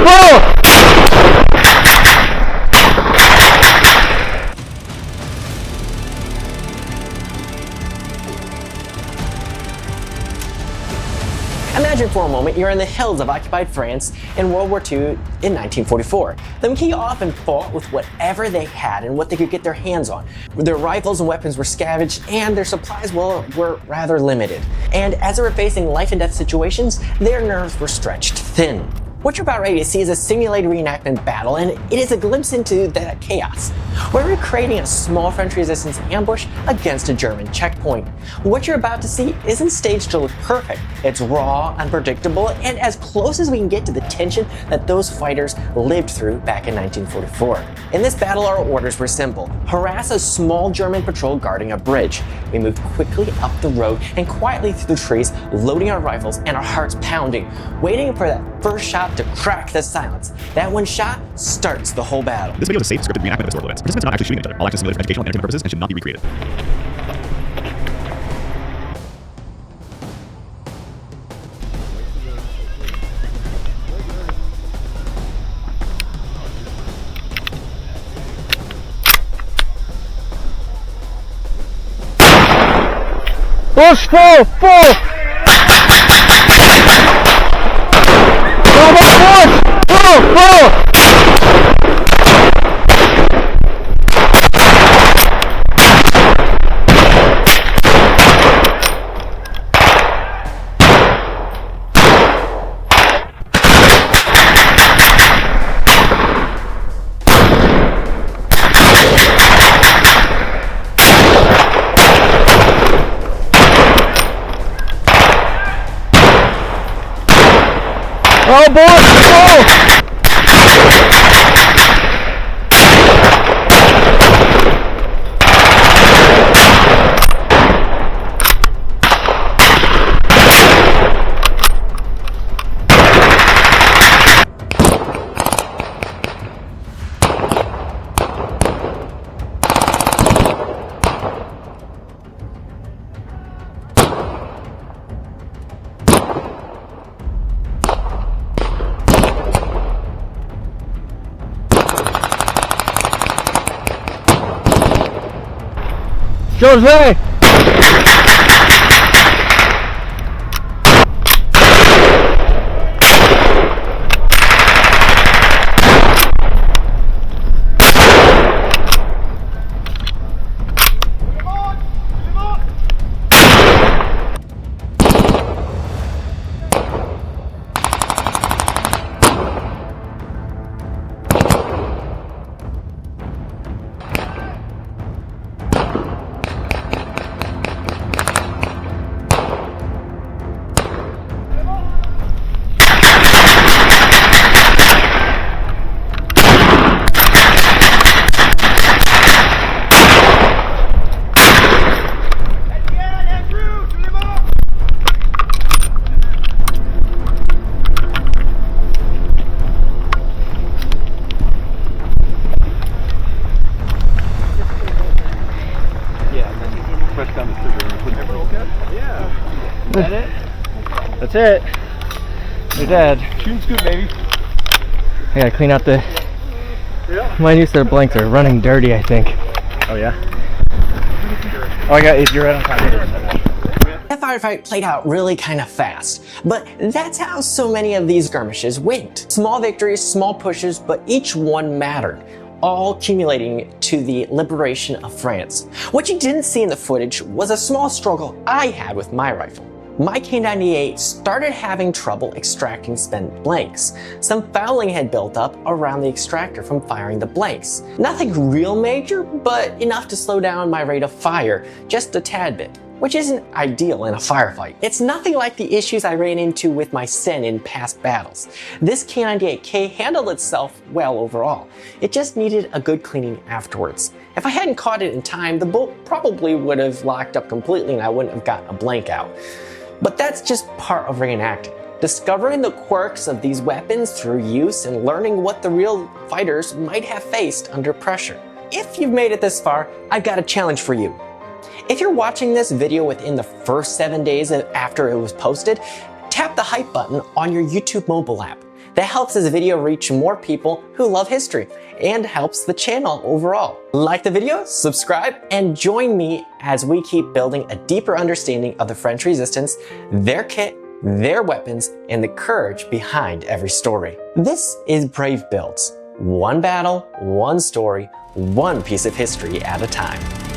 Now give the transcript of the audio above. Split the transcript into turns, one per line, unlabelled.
full!
Imagine for a moment you're in the hills of occupied France in World War II in 1944. The Maquis often fought with whatever they had and what they could get their hands on. Their rifles and weapons were scavenged and their supplies, well, were rather limited. And as they were facing life and death situations, their nerves were stretched thin. What you're about ready to see is a simulated reenactment battle, and it is a glimpse into that chaos. We're recreating a small French resistance ambush against a German checkpoint. What you're about to see isn't staged to look perfect. It's raw, unpredictable, and as close as we can get to the tension that those fighters lived through back in 1944. In this battle, our orders were simple. Harass a small German patrol guarding a bridge. We moved quickly up the road and quietly through the trees, loading our rifles and our hearts pounding, waiting for that first shot to crack the silence. That one shot starts the whole battle.
This video is a safe, scripted reenactment of historical events. Participants are not actually shooting each other. All actions simulated for educational and entertainment purposes and should not be recreated.
Push full! Full! Full! Oh boy! Oh! Jose! Is that it? That's it. They're dead.
Shooting's good, baby.
I gotta clean out the... Yeah. My new set of blanks are running dirty, I think.
Oh, yeah? Oh, I got it. You're right on top of it.
That firefight played out really kind of fast, but that's how so many of these skirmishes went. Small victories, small pushes, but each one mattered, all accumulating to the liberation of France. What you didn't see in the footage was a small struggle I had with my rifle. My K98 started having trouble extracting spent blanks. Some fouling had built up around the extractor from firing the blanks. Nothing real major, but enough to slow down my rate of fire just a tad bit, which isn't ideal in a firefight. It's nothing like the issues I ran into with my Sten in past battles. This K98K handled itself well overall. It just needed a good cleaning afterwards. If I hadn't caught it in time, the bolt probably would have locked up completely and I wouldn't have gotten a blank out. But that's just part of reenacting. Discovering the quirks of these weapons through use and learning what the real fighters might have faced under pressure. If you've made it this far, I've got a challenge for you. If you're watching this video within the first 7 days after it was posted, tap the hype button on your YouTube mobile app. That helps this video reach more people who love history and helps the channel overall. Like the video, subscribe, and join me as we keep building a deeper understanding of the French Resistance, their kit, their weapons, and the courage behind every story. This is Brave Builds. One battle, one story, one piece of history at a time.